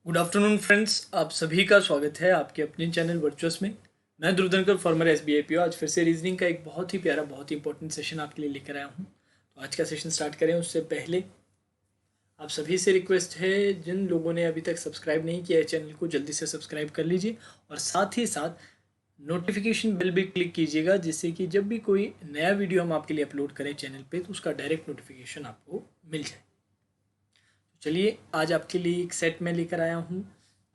Good afternoon friends, आप सभी का स्वागत है आपके अपने चैनल वर्चुअस में। मैं ध्रुव फॉर्मर SBI PO आज फिर से रीजनिंग का एक बहुत ही प्यारा बहुत ही इंपॉर्टेंट सेशन आपके लिए लेकर आया हूँ। तो आज का सेशन स्टार्ट करें उससे पहले आप सभी से रिक्वेस्ट है, जिन लोगों ने अभी तक सब्सक्राइब नहीं किया है चैनल को जल्दी से सब्सक्राइब कर लीजिए और साथ ही साथ नोटिफिकेशन बेल भी क्लिक कीजिएगा, जिससे कि जब भी कोई नया वीडियो हम आपके लिए अपलोड करें चैनल पे तो उसका डायरेक्ट नोटिफिकेशन आपको मिल जाए। चलिए आज आपके लिए एक सेट में लेकर आया हूँ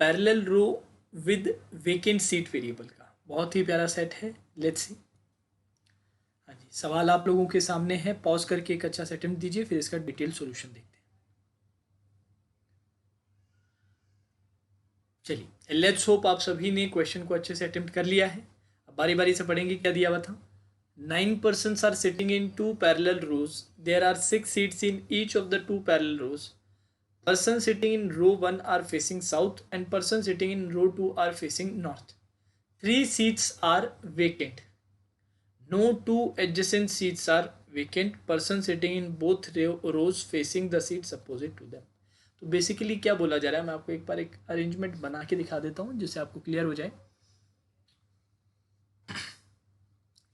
parallel row with vacant seat variable का। बहुत ही प्यारा सेट है। Let's see. हाँ जी, सवाल आप लोगों के सामने है, पॉज करके एक अच्छा से अटेम्प्ट दीजिए, फिर इसका डिटेल सॉल्यूशन देखते हैं। चलिए लेट्स होप आप सभी ने क्वेश्चन को अच्छे से अटेम्प्ट कर लिया है। अब बारी बारी से पढ़ेंगे। क्या दिया हुआ था? 9 persons are sitting in two parallel rows. There are 6 seats in each of the two parallel rows. Person sitting in row 1 are facing south and person sitting in row 2 are facing north. 3 seats are vacant. No two adjacent seats are vacant. Person sitting in both rows facing the seats opposite to them. तो basically क्या बोला जा रहा है, मैं आपको एक बार एक अरेंजमेंट बना के दिखा देता हूँ जिससे आपको क्लियर हो जाए।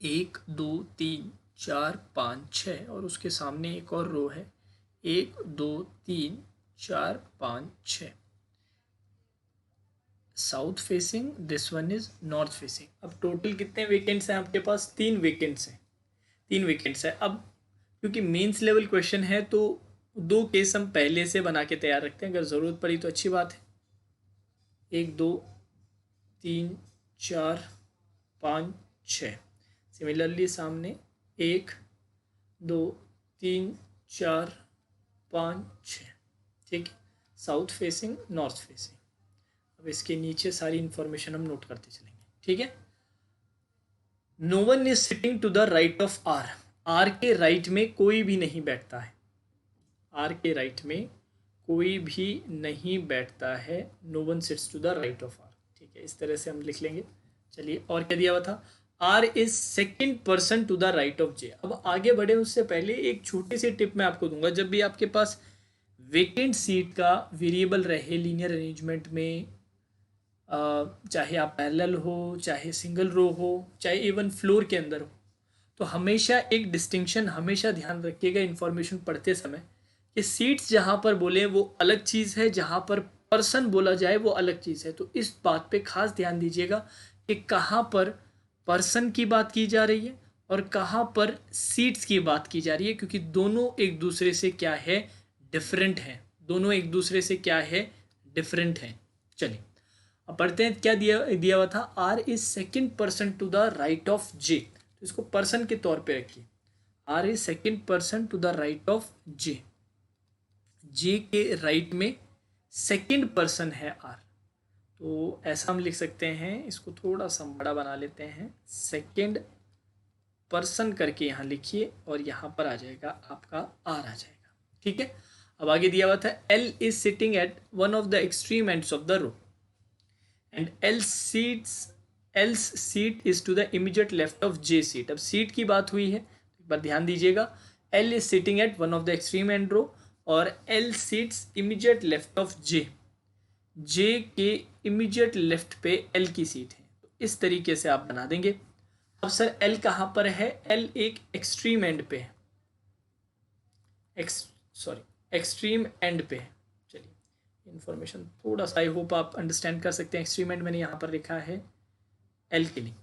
1 2 3 4 5 6 और उसके सामने एक और रो है 1 2 3 4 5 6 south facing, this one is north facing. अब टोटल कितने वेकेंट्स हैं आपके पास? 3 वेकेंट्स हैं। 3 वेकेंट्स है। अब क्योंकि मेंस लेवल क्वेश्चन है तो 2 केस हम पहले से बना के तैयार रखते हैं, अगर ज़रूरत पड़ी तो अच्छी बात है। 1 2 3 4 5 6। सिमिलरली सामने 1 2 3 4 5 6। ठीक है, साउथ फेसिंग नॉर्थ फेसिंग। अब इसके नीचे सारी इंफॉर्मेशन हम नोट करते चलेंगे। ठीक है। No one is sitting to the right of R. R के राइट में कोई भी नहीं बैठता है। आर के राइट में कोई भी नहीं बैठता है। No one sits to the right of R. ठीक है, इस तरह से हम लिख लेंगे। चलिए, और क्या दिया हुआ था? R is second person to the right of J. अब आगे बढ़े उससे पहले एक छोटी सी टिप मैं आपको दूंगा। जब भी आपके पास वेकेंट सीट का वेरिएबल रहे लीनियर अरेंजमेंट में, चाहे आप पैरेलल हो, चाहे सिंगल रो हो, चाहे इवन फ्लोर के अंदर हो, तो हमेशा एक डिस्टिंक्शन हमेशा ध्यान रखिएगा इन्फॉर्मेशन पढ़ते समय कि सीट्स जहाँ पर बोले वो अलग चीज़ है, जहाँ पर पर्सन बोला जाए वो अलग चीज़ है। तो इस बात पे खास ध्यान दीजिएगा कि कहाँ पर पर्सन की बात की जा रही है और कहाँ पर सीट्स की बात की जा रही है, क्योंकि दोनों एक दूसरे से क्या है? डिफरेंट हैं। दोनों एक दूसरे से क्या है? डिफरेंट हैं। चलिए अब पढ़ते हैं। क्या दिया दिया हुआ था? R is second person to the right of J. तो इसको पर्सन के तौर पे रखिए। R is second person to the right of J. J के राइट में सेकेंड पर्सन है आर। तो ऐसा हम लिख सकते हैं, इसको थोड़ा सा बड़ा बना लेते हैं। सेकेंड पर्सन करके यहाँ लिखिए और यहाँ पर आ जाएगा आपका आर आ जाएगा। ठीक है। अब आगे दिया हुआ था L is sitting at one of the extreme ends of the row and L's seat is to the immediate left of J seat. अब सीट की बात हुई है, एक बार ध्यान दीजिएगा। L is sitting at one of the extreme end row और L seats immediate left of J. J के इमीडिएट लेफ्ट पे एल की सीट है। तो इस तरीके से आप बना देंगे। अब सर एल कहाँ पर है? एल एक एक्सट्रीम एंड पे है, एक्सट्रीम एंड पे है। चलिए इन्फॉर्मेशन थोड़ा सा आई होप आप अंडरस्टैंड कर सकते हैं। एक्सट्रीम एंड मैंने यहाँ पर लिखा है एल के लिए।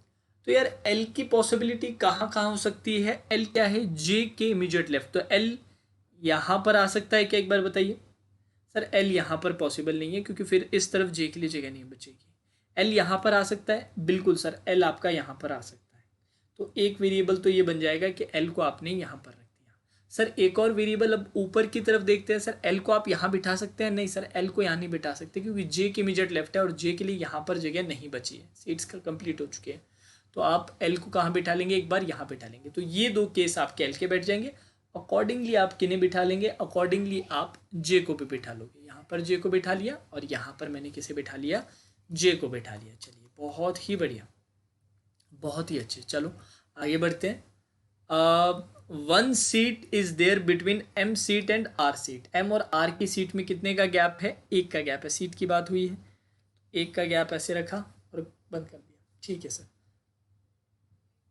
तो यार एल की पॉसिबिलिटी कहाँ कहाँ हो सकती है? एल क्या है? जे के इमीडिएट लेफ्ट। तो एल यहाँ पर आ सकता है क्या? एक बार बताइए सर। एल यहाँ पर पॉसिबल नहीं है क्योंकि फिर इस तरफ जे के लिए जगह नहीं बचेगी। एल यहाँ पर आ सकता है? बिल्कुल सर, एल आपका यहाँ पर आ सकता है। तो एक वेरिएबल तो ये बन जाएगा कि एल को आपने यहाँ पर रख दिया। सर एक और वेरिएबल अब ऊपर की तरफ देखते हैं। सर एल को आप यहाँ बिठा सकते हैं? नहीं सर, एल को यहाँ नहीं बिठा सकते क्योंकि जे के इमीडिएट लेफ्ट है और जे के लिए यहाँ पर जगह नहीं बची है, सीट्स का कंप्लीट हो चुके हैं। तो आप एल को कहाँ बिठा लेंगे? एक बार यहाँ बिठा लेंगे। तो ये 2 केस आपके एल के बैठ जाएंगे। अकॉर्डिंगली आप किन्हें बिठा लेंगे? अकॉर्डिंगली आप जे को भी बिठा लोगे। यहाँ पर जे को बिठा लिया और यहाँ पर मैंने किसे बिठा लिया? जे को बिठा लिया। चलिए बहुत ही बढ़िया, बहुत ही अच्छे। चलो आगे बढ़ते हैं। One seat is there between M seat and R seat. M और आर की सीट में कितने का गैप है? एक का गैप है। सीट की बात हुई है, एक का गैप ऐसे रखा और बंद कर दिया। ठीक है सर,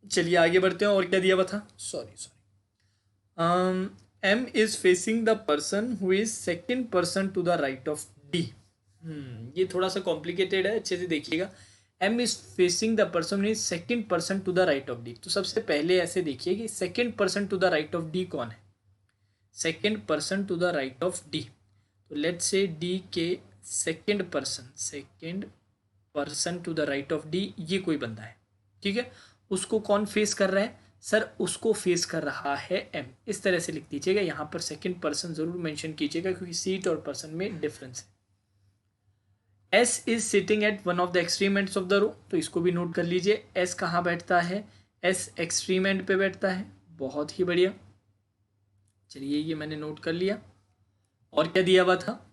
चलिए आगे बढ़ते हैं। और क्या दिया हुआ था? Sorry M is facing the person who is second person to the right of D. ये थोड़ा सा कॉम्प्लिकेटेड है, अच्छे से देखिएगा। M is facing the person is second person to the right of D. तो सबसे पहले ऐसे देखिए कि second person to the right of D कौन है? Second person to the right of D, तो लेट्स से डी के second person to the right of D ये कोई बंदा है, ठीक है। उसको कौन फेस कर रहा है? सर उसको फेस कर रहा है एम। इस तरह से लिख दीजिएगा, यहाँ पर सेकेंड पर्सन जरूर मेंशन कीजिएगा क्योंकि सीट और पर्सन में डिफरेंस है। S is sitting at one of the extreme ends of the row, तो इसको भी नोट कर लीजिए। एस कहाँ बैठता है? एस एक्सट्रीम एंड पे बैठता है। बहुत ही बढ़िया, चलिए ये मैंने नोट कर लिया। और क्या दिया हुआ था?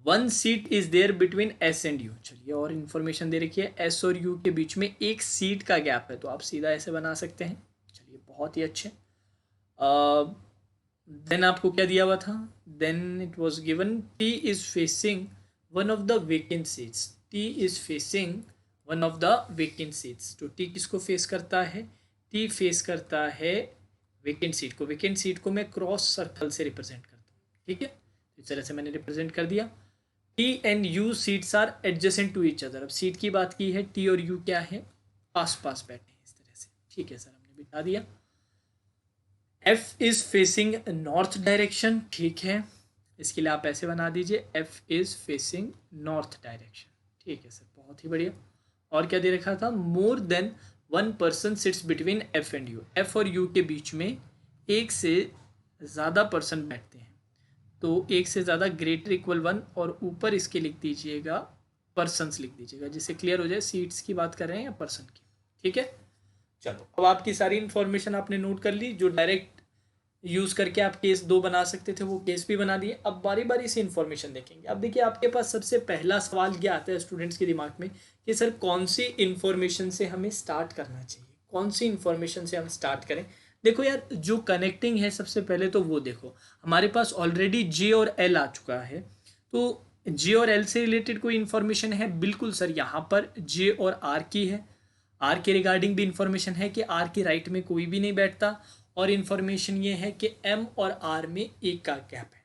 One seat is there between S and U. चलिए और इन्फॉर्मेशन दे रखी है, एस और यू के बीच में एक सीट का गैप है, तो आप सीधा ऐसे बना सकते हैं। चलिए बहुत ही अच्छे। देन आपको क्या दिया हुआ था? Then it was given T is facing one of the vacant seats. T is facing one of the vacant seats. तो टी किसको फेस करता है? टी फेस करता है वेकेंट सीट को। वेकेंट सीट को मैं क्रॉस सर्कल से रिप्रेजेंट करता हूँ, ठीक है। इस तरह से मैंने रिप्रेजेंट कर दिया। T and U seats are adjacent to each other. अब सीट की बात की है, टी और यू क्या है? पास पास बैठे हैं इस तरह से, ठीक है सर, हमने बिठा दिया। F is facing north direction, ठीक है, इसके लिए आप ऐसे बना दीजिए, F is facing north direction, ठीक है सर, बहुत ही बढ़िया। और क्या दे रखा था? More than one person sits between F and you. F और यू के बीच में एक से ज़्यादा पर्सन बैठते हैं, तो एक से ज़्यादा ग्रेटर इक्वल वन, और ऊपर इसके लिख दीजिएगा पर्सन्स लिख दीजिएगा, जिससे क्लियर हो जाए सीट्स की बात कर रहे हैं या पर्सन की, ठीक है। चलो अब आपकी सारी इन्फॉर्मेशन आपने नोट कर ली। जो डायरेक्ट यूज़ करके आप केस 2 बना सकते थे वो केस भी बना दिए। अब बारी बारी से इन्फॉर्मेशन देखेंगे। अब देखिए आपके पास सबसे पहला सवाल क्या आता है स्टूडेंट्स के दिमाग में कि सर कौन सी इन्फॉर्मेशन से हमें स्टार्ट करना चाहिए, कौन सी इन्फॉर्मेशन से हम स्टार्ट करें। देखो यार, जो कनेक्टिंग है सबसे पहले तो वो देखो, हमारे पास ऑलरेडी जे और एल आ चुका है, तो जे और एल से रिलेटेड कोई इन्फॉर्मेशन है? बिल्कुल सर, यहाँ पर जे और आर की है। आर के रिगार्डिंग भी इंफॉर्मेशन है कि आर के राइट में कोई भी नहीं बैठता, और इन्फॉर्मेशन ये है कि एम और आर में एक का गैप है।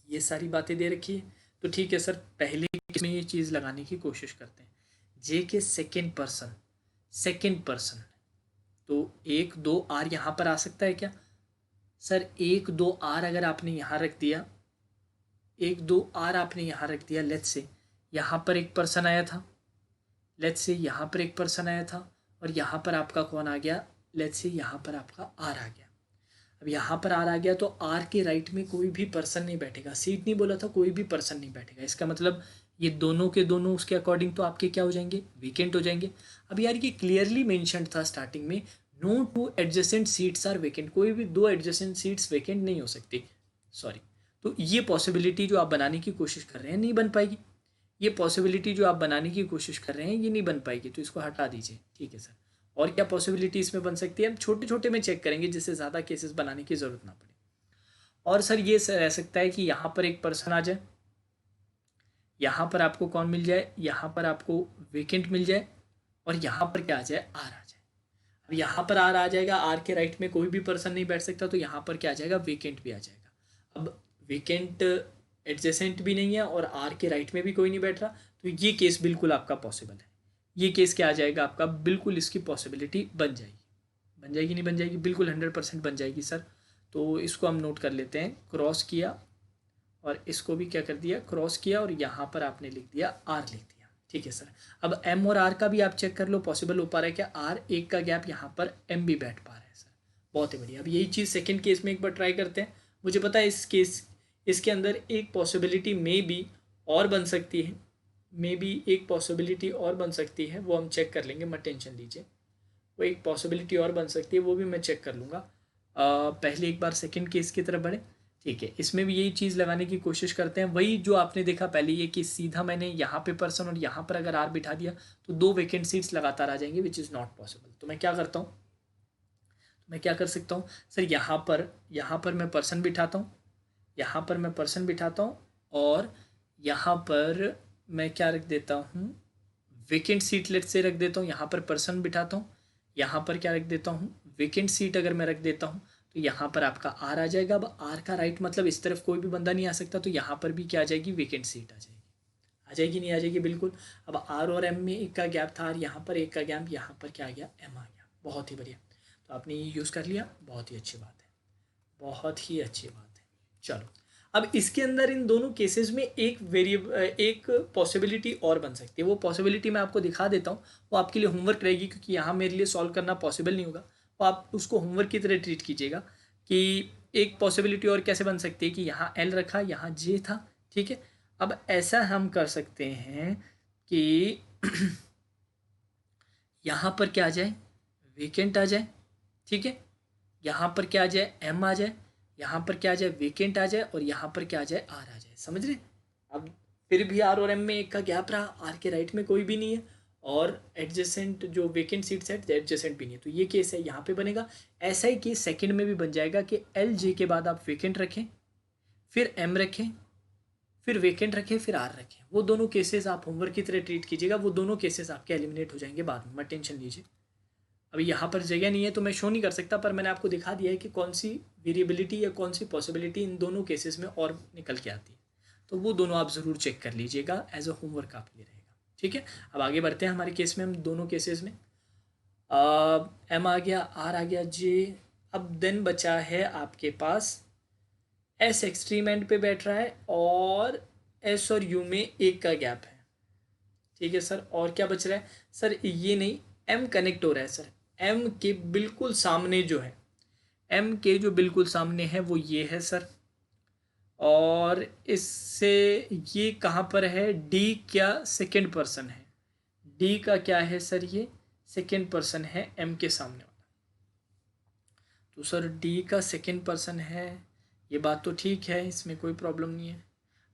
ये सारी बातें दे रखी है, तो ठीक है सर, पहले में ये चीज़ लगाने की कोशिश करते हैं। जे के सेकेंड पर्सन, तो 1 2 आर यहाँ पर आ सकता है क्या? सर 1 2 आर अगर आपने यहाँ रख दिया, 1 2 आर आपने यहाँ रख दिया, लेट्स से यहाँ पर एक पर्सन आया था, लेट्स से यहाँ पर एक पर्सन आया था, और यहाँ पर आपका कौन आ गया? लेट्स से यहाँ पर आपका आर आ गया। अब यहाँ पर आर आ गया तो आर के राइट में कोई भी पर्सन नहीं बैठेगा। सीट नहीं बोला था, कोई भी पर्सन नहीं बैठेगा। इसका मतलब ये दोनों के दोनों उसके अकॉर्डिंग तो आपके क्या हो जाएंगे? वेकेंट हो जाएंगे। अब यार ये क्लियरली मेंशन था स्टार्टिंग में, no two adjacent seats are vacant. कोई भी 2 एडजेसेंट सीट्स वेकेंट नहीं हो सकती, सॉरी। तो ये पॉसिबिलिटी जो आप बनाने की कोशिश कर रहे हैं नहीं बन पाएगी। ये पॉसिबिलिटी जो आप बनाने की कोशिश कर रहे हैं ये नहीं बन पाएगी, तो इसको हटा दीजिए, ठीक है सर। और क्या पॉसिबिलिटी इसमें बन सकती है? हम छोटे छोटे में चेक करेंगे जिससे ज़्यादा केसेस बनाने की ज़रूरत ना पड़े। और सर ये रह सकता है कि यहाँ पर एक पर्सन आ जाए, यहाँ पर आपको कौन मिल जाए? यहाँ पर आपको वेकेंट मिल जाए, और यहाँ पर क्या आ जाए? आर आ जाए। अब यहाँ पर आर आ जाएगा, आर के राइट में कोई भी पर्सन नहीं बैठ सकता, तो यहाँ पर क्या आ जाएगा? वेकेंट भी आ जाएगा। अब वेकेंट एडजेसेंट भी नहीं है और आर के राइट में भी कोई नहीं बैठ रहा, तो ये केस बिल्कुल आपका पॉसिबल है। ये केस क्या आ जाएगा आपका? बिल्कुल इसकी पॉसिबिलिटी बन जाएगी नहीं बन जाएगी? बिल्कुल 100% बन जाएगी सर। तो इसको हम नोट कर लेते हैं, क्रॉस किया और इसको भी क्या कर दिया? क्रॉस किया, और यहाँ पर आपने लिख दिया आर लिख दिया, ठीक है सर। अब एम और आर का भी आप चेक कर लो, पॉसिबल हो पा रहा है क्या? आर एक का गैप, यहाँ पर एम भी बैठ पा रहा है सर, बहुत ही बढ़िया। अब यही चीज़ सेकेंड केस में एक बार ट्राई करते हैं। मुझे पता है इस केस इसके अंदर एक पॉसिबिलिटी में भी और बन सकती है, एक पॉसिबिलिटी और बन सकती है, वो हम चेक कर लेंगे, मत टेंशन लीजिए। वो एक पॉसिबिलिटी और बन सकती है, वो भी मैं चेक कर लूँगा। पहले एक बार सेकंड केस की तरफ बढ़े, ठीक है। इसमें भी यही चीज़ लगाने की कोशिश करते हैं, वही जो आपने देखा पहले, ये कि सीधा मैंने यहाँ पे पर्सन और यहाँ पर अगर आर बिठा दिया तो 2 वेकेंट सीट्स लगातार आ जाएंगे, विच इज़ नॉट पॉसिबल। तो मैं क्या करता हूँ? मैं क्या कर सकता हूँ सर, यहाँ पर मैं पर्सन बिठाता हूँ, यहाँ पर मैं पर्सन बिठाता हूँ, और यहाँ पर मैं क्या रख देता हूँ, वेकेंट सीट लेट से रख देता हूँ, यहाँ पर पर्सन बिठाता हूँ, यहाँ पर क्या रख देता हूँ, वेकेंट सीट अगर मैं रख देता हूँ तो यहाँ पर आपका आर आ जाएगा। अब आर का राइट मतलब इस तरफ कोई भी बंदा नहीं आ सकता, तो यहाँ पर भी क्या आ जाएगी, वेकेंट सीट आ जाएगी। आ जाएगी नहीं आ जाएगी, बिल्कुल। अब आर और एम में एक का गैप था, और यहाँ पर एक का गैप, यहाँ पर क्या आ गया, एम आ गया। बहुत ही बढ़िया, तो आपने ये यूज़ कर लिया, बहुत ही अच्छी बात है, बहुत ही अच्छी बात है। चलो, अब इसके अंदर इन दोनों केसेस में एक पॉसिबिलिटी और बन सकती है। वो पॉसिबिलिटी मैं आपको दिखा देता हूँ, वो आपके लिए होमवर्क रहेगी, क्योंकि यहाँ मेरे लिए सॉल्व करना पॉसिबल नहीं होगा। तो आप उसको होमवर्क की तरह ट्रीट कीजिएगा कि एक पॉसिबिलिटी और कैसे बन सकती है कि यहाँ एल रखा, यहाँ जे था, ठीक है। अब ऐसा हम कर सकते हैं कि यहाँ पर क्या आ जाए, वेकेंट आ जाए, ठीक है। यहाँ पर क्या आ जाए, एम आ जाए, यहाँ पर क्या आ जाए, वेकेंट आ जाए, और यहाँ पर क्या आ जाए, आर आ जाए। समझ रहे? अब फिर भी आर और एम में एक का गैप रहा, आर के राइट में कोई भी नहीं है, और एडजेसेंट जो वेकेंट सीट्स है एडजेसेंट भी नहीं है, तो ये केस है, यहाँ पे बनेगा। ऐसा ही केस सेकंड में भी बन जाएगा कि एल जे के बाद आप वेकेंट रखें, फिर एम रखें, फिर वेकेंट रखें, फिर आर रखें। वो दोनों केसेस आप होमवर्क की तरह ट्रीट कीजिएगा, वो दोनों केसेस आपके एलिमिनेट हो जाएंगे बाद में, मत टेंशन लीजिए। अभी यहाँ पर जगह नहीं है तो मैं शो नहीं कर सकता, पर मैंने आपको दिखा दिया है कि कौन सी वेरिएबिलिटी या कौन सी पॉसिबिलिटी इन दोनों केसेस में और निकल के आती है। तो वो दोनों आप ज़रूर चेक कर लीजिएगा, एज अ होमवर्क आपके लिए रहेगा, ठीक है। अब आगे बढ़ते हैं हमारे केस में, हम दोनों केसेस में एम आ गया, आर आ गया, जे। अब देन बचा है आपके पास एस एक्सट्रीम एंड पे बैठ रहा है, और एस और यू में एक का गैप है, ठीक है सर। और क्या बच रहा है सर, ये नहीं, एम कनेक्ट हो रहा है सर, एम के बिल्कुल सामने जो है, एम के जो बिल्कुल सामने है वो ये है सर, और इससे ये कहाँ पर है, डी क्या सेकेंड पर्सन है, डी का क्या है सर, ये सेकेंड पर्सन है एम के सामने वाला। तो सर डी का सेकेंड पर्सन है, ये बात तो ठीक है, इसमें कोई प्रॉब्लम नहीं है,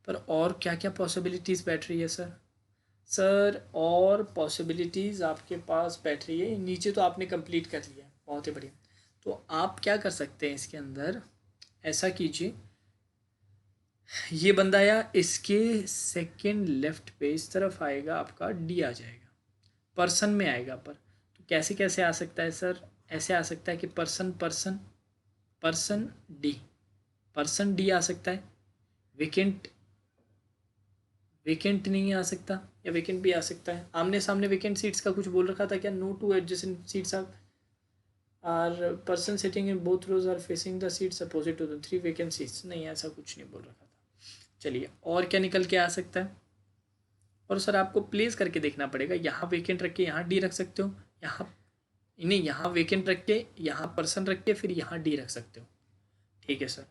पर और क्या क्या पॉसिबिलिटीज़ बैठ रही है सर। सर और पॉसिबिलिटीज़ आपके पास बैठ रही है, नीचे तो आपने कंप्लीट कर लिया है, बहुत ही बढ़िया। तो आप क्या कर सकते हैं इसके अंदर, ऐसा कीजिए, ये बंदा आया, इसके सेकंड लेफ्ट पे इस तरफ आएगा, आपका डी आ जाएगा, पर्सन में आएगा। पर तो कैसे कैसे आ सकता है सर, ऐसे आ सकता है कि person person person D, person D आ सकता है, वेकेंट वेकेंट नहीं आ सकता, या वेकेंट भी आ सकता है। आमने सामने वेकेंट सीट्स का कुछ बोल रखा था क्या, no two adjacent seats are person sitting in both rows are facing the seats opposite to the 3 vacant seats, नहीं ऐसा कुछ नहीं बोल रखा था। चलिए, और क्या निकल के आ सकता है, और सर आपको प्लेस करके देखना पड़ेगा, यहाँ वेकेंट रख के यहाँ डी रख सकते हो, यहाँ नहीं, यहाँ वेकेंट रख के यहाँ पर्सन रख के फिर यहाँ डी रख सकते हो, ठीक है सर।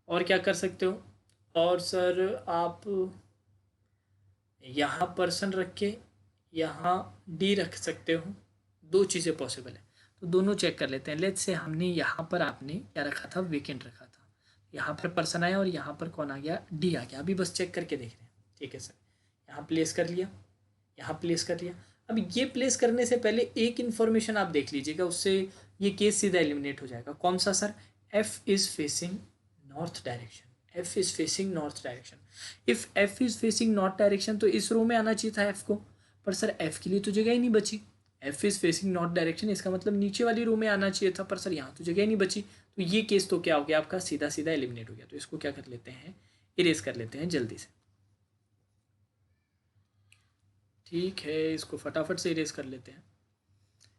और क्या कर सकते हो, और सर आप यहाँ पर्सन रख के यहाँ डी रख सकते हो, दो चीज़ें पॉसिबल है। तो दोनों चेक कर लेते हैं। लेट्स से हमने यहाँ पर आपने क्या रखा था, वेकेंट रखा था, यहाँ पर पर्सन आया और यहाँ पर कौन आ गया, डी आ गया। अभी बस चेक करके देख रहे हैं, ठीक है सर। यहाँ प्लेस कर लिया, यहाँ प्लेस कर लिया। अब ये प्लेस करने से पहले एक इन्फॉर्मेशन आप देख लीजिएगा, उससे ये केस सीधा एलिमिनेट हो जाएगा। कौन सा sir, F is facing north direction, F is facing north direction. If F is facing north direction तो इस रो में आना चाहिए था एफ को, पर सर एफ के लिए तो जगह ही नहीं बची। F is facing north direction इसका मतलब नीचे वाली रो में आना चाहिए था, पर सर यहाँ तो जगह ही नहीं बची। तो ये केस तो क्या हो गया आपका, सीधा सीधा एलिमिनेट हो गया। तो इसको क्या कर लेते हैं, इरेज कर लेते हैं जल्दी से, ठीक है। इसको फटाफट से इरेज कर लेते हैं,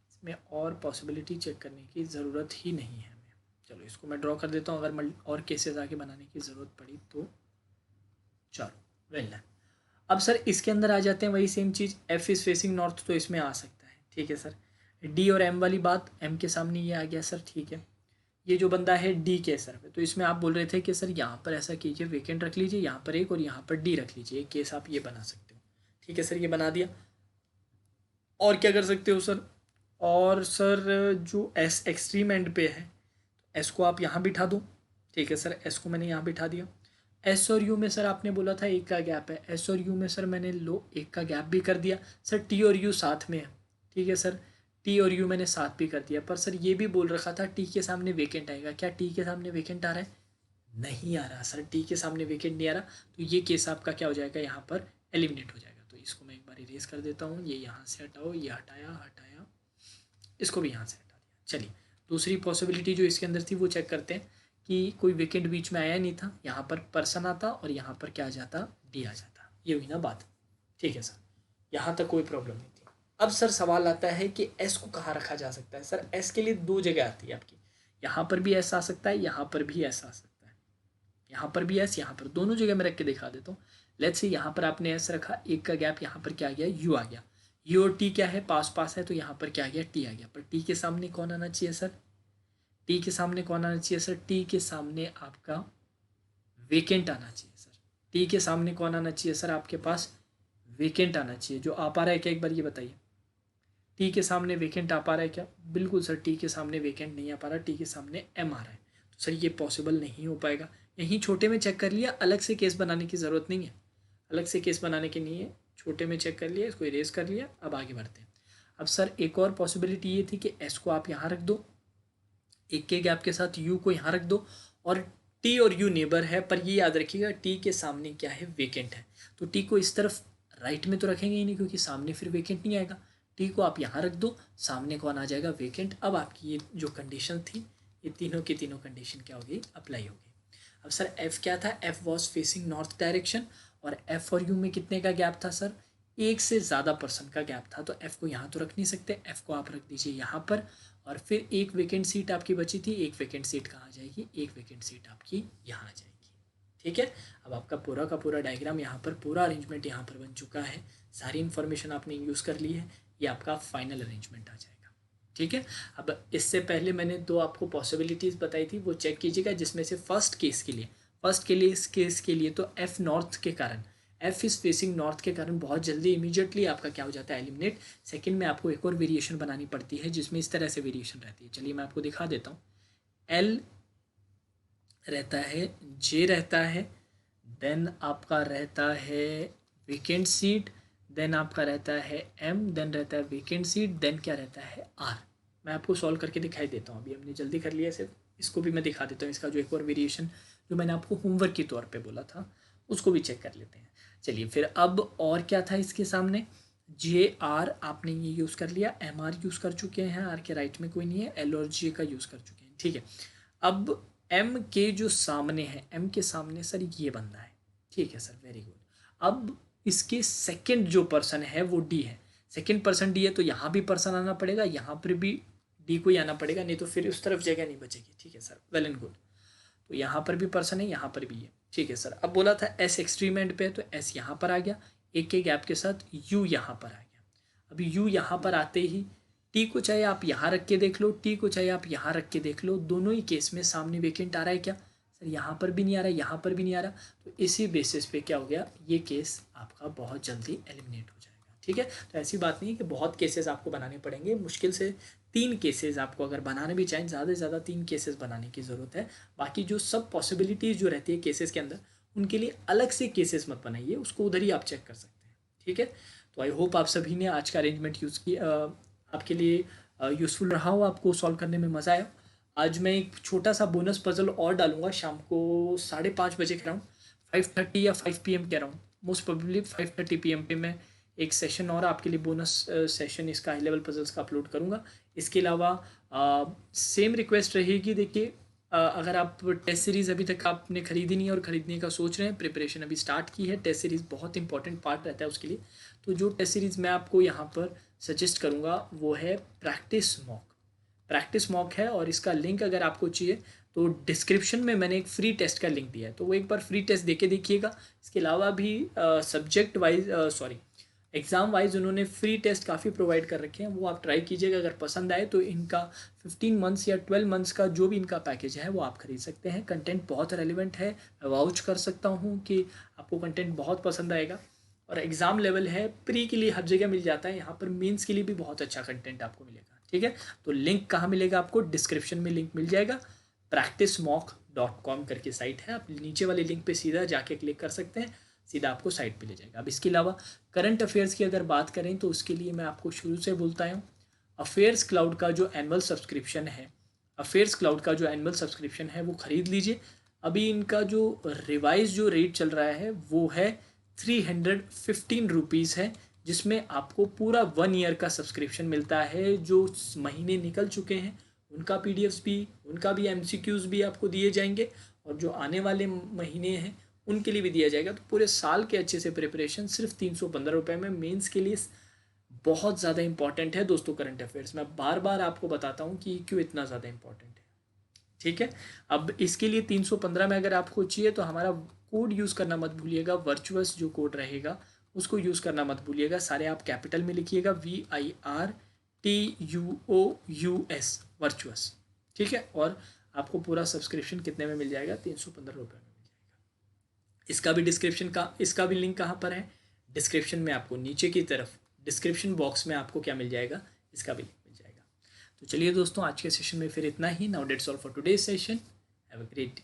इसमें और पॉसिबिलिटी चेक करने की ज़रूरत ही नहीं है हमें। चलो इसको मैं ड्रॉ कर देता हूँ, अगर और केसेस आगे बनाने की ज़रूरत पड़ी तो। चलो वेल डन। अब सर इसके अंदर आ जाते हैं, वही same cheese, F is facing north तो इसमें आ सकता है, ठीक है सर। डी और एम वाली बात, एम के सामने ये आ गया सर, ठीक है। ये जो बंदा है डी के सर पे, तो इसमें आप बोल रहे थे कि सर यहाँ पर ऐसा कीजिए, वेकेंट रख लीजिए, यहाँ पर एक और यहाँ पर डी रख लीजिए, एक केस आप ये बना सकते हो, ठीक है सर। ये बना दिया। और क्या कर सकते हो सर, और सर जो एस एक्सट्रीम एंड पे है, एस को आप यहाँ बिठा दो, ठीक है सर। एस को मैंने यहाँ बिठा दिया। एस और यू में सर आपने बोला था एक का गैप है, एस और यू में सर मैंने लो एक का गैप भी कर दिया। सर टी और यू साथ में है, ठीक है सर। टी और यू मैंने साथ भी कर दिया, पर सर ये भी बोल रखा था टी के सामने वेकेंट आएगा। क्या टी के सामने वेकेंट आ रहा है? नहीं आ रहा सर, टी के सामने वेकेंट नहीं आ रहा। तो ये केस आपका क्या हो जाएगा, यहाँ पर एलिमिनेट हो जाएगा। तो इसको मैं एक बार इरेज कर देता हूँ। ये यहाँ से हटाओ, ये हटाया हटाया, इसको भी यहाँ से हटा दिया। चलिए दूसरी पॉसिबिलिटी जो इसके अंदर थी वो चेक करते हैं कि कोई वेकेंट बीच में आया नहीं था। यहाँ पर पर्सन आता और यहाँ पर क्या आ जाता, डी आ जाता। ये हुई ना बात। ठीक है सर, यहाँ तक कोई प्रॉब्लम नहीं थी। अब सर सवाल आता है कि एस को कहाँ रखा जा सकता है। सर एस के लिए दो जगह आती है आपकी, यहाँ पर भी एस आ सकता है, यहाँ पर भी एस आ सकता है, यहाँ पर भी एस, यहाँ पर दोनों जगह मैं रख के दिखा देता हूँ। लेट्स से यहाँ पर आपने एस रखा, एक का गैप, यहाँ पर क्या आ गया, यू आ गया। यू और टी क्या है, पास पास है, तो यहाँ पर क्या आ गया, टी आ गया। पर टी के सामने कौन आना चाहिए सर, टी के सामने कौन आना चाहिए सर, टी के सामने आपका वेकेंट आना चाहिए सर। टी के सामने कौन आना चाहिए सर, आपके पास वेकेंट आना चाहिए। जो आ पा रहा है क्या, एक बार ये बताइए। टी के सामने वेकेंट आ पा रहा है क्या? बिल्कुल सर, टी के सामने वेकेंट नहीं आ पा रहा, टी के सामने एम आ रहा है। तो सर ये पॉसिबल नहीं हो पाएगा। यहीं छोटे में चेक कर लिया, अलग से केस बनाने की ज़रूरत नहीं है, अलग से केस बनाने की नहीं है, छोटे में चेक कर लिया, इसको इरेज कर लिया। अब आगे बढ़ते हैं। अब सर एक और पॉसिबिलिटी ये थी कि एस को आप यहाँ रख दो, एक के गैप के साथ यू को यहाँ रख दो, और टी और यू नेबर है, पर ये याद रखिएगा टी के सामने क्या है, वेकेंट है। तो टी को इस तरफ राइट में तो रखेंगे ही नहीं, क्योंकि सामने फिर वेकेंट नहीं आएगा। टी को आप यहाँ रख दो, सामने कौन आ जाएगा, वेकेंट। अब आपकी ये जो कंडीशन थी, ये तीनों की तीनों कंडीशन क्या होगी, अप्लाई होगी। अब सर एफ क्या था, F was facing north direction, और एफ और यू में कितने का गैप था सर, एक से ज़्यादा पर्सन का गैप था। तो एफ को यहाँ तो रख नहीं सकते, एफ को आप रख दीजिए यहाँ पर, और फिर एक वेकेंट सीट आपकी बची थी, एक वेकेंट सीट कहाँ जाएगी, एक वेकेंट सीट आपकी यहाँ आ जाएगी। ठीक है, अब आपका पूरा का पूरा डायग्राम यहाँ पर, पूरा अरेंजमेंट यहाँ पर बन चुका है। सारी इन्फॉर्मेशन आपने यूज़ कर ली है, ये आपका फाइनल अरेंजमेंट आ जाएगा। ठीक है, अब इससे पहले मैंने दो आपको पॉसिबिलिटीज़ बताई थी, वो चेक कीजिएगा। जिसमें से फर्स्ट केस के लिए इस केस के लिए तो एफ नॉर्थ के कारण, एफ इज फेसिंग नॉर्थ के कारण बहुत जल्दी इमीडिएटली आपका क्या हो जाता है, एलिमिनेट। सेकंड में आपको एक और वेरिएशन बनानी पड़ती है, जिसमें इस तरह से वेरिएशन रहती है। चलिए मैं आपको दिखा देता हूँ। एल रहता है, जे रहता है, देन आपका रहता है वेकेंट सीट, देन आपका रहता है एम, देन रहता है वेकेंट सीट, देन क्या रहता है, आर। मैं आपको सॉल्व करके दिखाई देता हूँ। अभी हमने जल्दी कर लिया सिर्फ, इसको भी मैं दिखा देता हूँ। इसका जो एक और वेरिएशन जो मैंने आपको होमवर्क के तौर पे बोला था, उसको भी चेक कर लेते हैं। चलिए फिर अब और क्या था इसके सामने, जे आर आपने ये यूज़ कर लिया, एम आर यूज़ कर चुके हैं, आर के राइट में कोई नहीं है, एल और जे का यूज़ कर चुके हैं। ठीक है, अब एम के जो सामने है, एम के सामने सर ये बंदा है। ठीक है सर, वेरी गुड। अब इसके सेकंड जो पर्सन है वो डी है, सेकंड पर्सन डी है, तो यहाँ भी पर्सन आना पड़ेगा, यहाँ पर भी डी को ही आना पड़ेगा, नहीं तो फिर उस तरफ जगह नहीं बचेगी। ठीक है सर, वेल एंड गुड। तो यहाँ पर भी पर्सन है, यहाँ पर भी है। ठीक है सर, अब बोला था एस एक्सट्रीम एंड पे, तो एस यहाँ पर आ गया, एक के गैप के साथ यू यहाँ पर आ गया। अभी यू यहाँ पर आते ही टी को चाहे आप यहाँ रख के देख लो, टी को चाहे आप यहाँ रख के देख लो, दोनों ही केस में सामने वेकेंट आ रहा है क्या सर, यहाँ पर भी नहीं आ रहा, यहाँ पर भी नहीं आ रहा। तो इसी बेसिस पे क्या हो गया, ये केस आपका बहुत जल्दी एलिमिनेट हो जाएगा। ठीक है, तो ऐसी बात नहीं है कि बहुत केसेस आपको बनाने पड़ेंगे, मुश्किल से 3 केसेस आपको अगर बनाने भी चाहें, ज़्यादा से ज़्यादा 3 केसेस बनाने की ज़रूरत है। बाकी जो सब पॉसिबिलिटीज़ जो रहती है केसेस के अंदर, उनके लिए अलग से केसेस मत बनाइए, उसको उधर ही आप चेक कर सकते हैं। ठीक है, तो आई होप आप सभी ने आज का अरेंजमेंट यूज़ किया, आपके लिए यूज़फुल रहा हो, आपको सॉल्व करने में मज़ा आया। आज मैं एक छोटा सा बोनस पजल और डालूंगा शाम को 5:30 बजे के अराउंड, 5:30 या 5 PM के अराउंड, मोस्ट प्रोबेबली 5:30 PM पे मैं एक सेशन और आपके लिए बोनस सेशन इसका हाई लेवल पजल्स का अपलोड करूँगा। इसके अलावा सेम रिक्वेस्ट रहेगी, देखिए अगर आप टेस्ट सीरीज़ अभी तक आपने ख़रीदी नहीं और ख़रीदने का सोच रहे हैं, प्रिपरेशन अभी स्टार्ट की है, टेस्ट सीरीज़ बहुत इंपॉर्टेंट पार्ट रहता है उसके लिए। तो जो टेस्ट सीरीज़ मैं आपको यहाँ पर सजेस्ट करूँगा वो है प्रैक्टिस मॉक है, और इसका लिंक अगर आपको चाहिए तो डिस्क्रिप्शन में मैंने एक फ्री टेस्ट का लिंक दिया है, तो वो एक बार फ्री टेस्ट देके देखिएगा। इसके अलावा भी सब्जेक्ट वाइज एग्ज़ाम वाइज उन्होंने फ्री टेस्ट काफ़ी प्रोवाइड कर रखे हैं, वो आप ट्राई कीजिएगा। अगर पसंद आए तो इनका 15 मंथ्स या 12 मंथ्स का जो भी इनका पैकेज है वो आप खरीद सकते हैं। कंटेंट बहुत रेलिवेंट है, मैं वाउच कर सकता हूँ कि आपको कंटेंट बहुत पसंद आएगा, और एग्ज़ाम लेवल है, प्री के लिए हर जगह मिल जाता है, यहाँ पर मेंस के लिए भी बहुत अच्छा कंटेंट आपको मिलेगा। ठीक है, तो लिंक कहाँ मिलेगा आपको, डिस्क्रिप्शन में लिंक मिल जाएगा, practicemock.com करके साइट है, आप नीचे वाले लिंक पे सीधा जाके क्लिक कर सकते हैं, सीधा आपको साइट पे ले जाएगा। अब इसके अलावा करंट अफेयर्स की अगर बात करें तो उसके लिए मैं आपको शुरू से बोलता हूँ, अफेयर्स क्लाउड का जो एनुअल सब्सक्रिप्शन है, वो ख़रीद लीजिए। अभी इनका जो रिवाइज जो रेट चल रहा है वो है 315 है, जिसमें आपको पूरा 1 ईयर का सब्सक्रिप्शन मिलता है। जो महीने निकल चुके हैं उनका पीडीएफ्स भी, उनका भी एमसीक्यूज़ भी आपको दिए जाएंगे, और जो आने वाले महीने हैं उनके लिए भी दिया जाएगा। तो पूरे साल के अच्छे से प्रिपरेशन सिर्फ 315 में मेंस के लिए बहुत ज़्यादा इंपॉर्टेंट है दोस्तों। करंट अफेयर्स मैं बार बार आपको बताता हूँ कि क्यों इतना ज़्यादा इंपॉर्टेंट है, ठीक है। अब इसके लिए 315 में अगर आपको चाहिए तो हमारा कोड यूज़ करना मत भूलिएगा, वर्चुअस जो कोड रहेगा उसको यूज़ करना मत भूलिएगा। सारे आप कैपिटल में लिखिएगा, VIRTUOUS, वर्चुअस, ठीक है। और आपको पूरा सब्सक्रिप्शन कितने में मिल जाएगा? 315 में मिल जाएगा। इसका भी लिंक कहाँ पर है? डिस्क्रिप्शन में, आपको नीचे की तरफ डिस्क्रिप्शन बॉक्स में आपको क्या मिल जाएगा? इसका भी लिंक मिल जाएगा। तो चलिए दोस्तों, आज के सेशन में फिर इतना ही। Now that's all for today's session. Have a great day.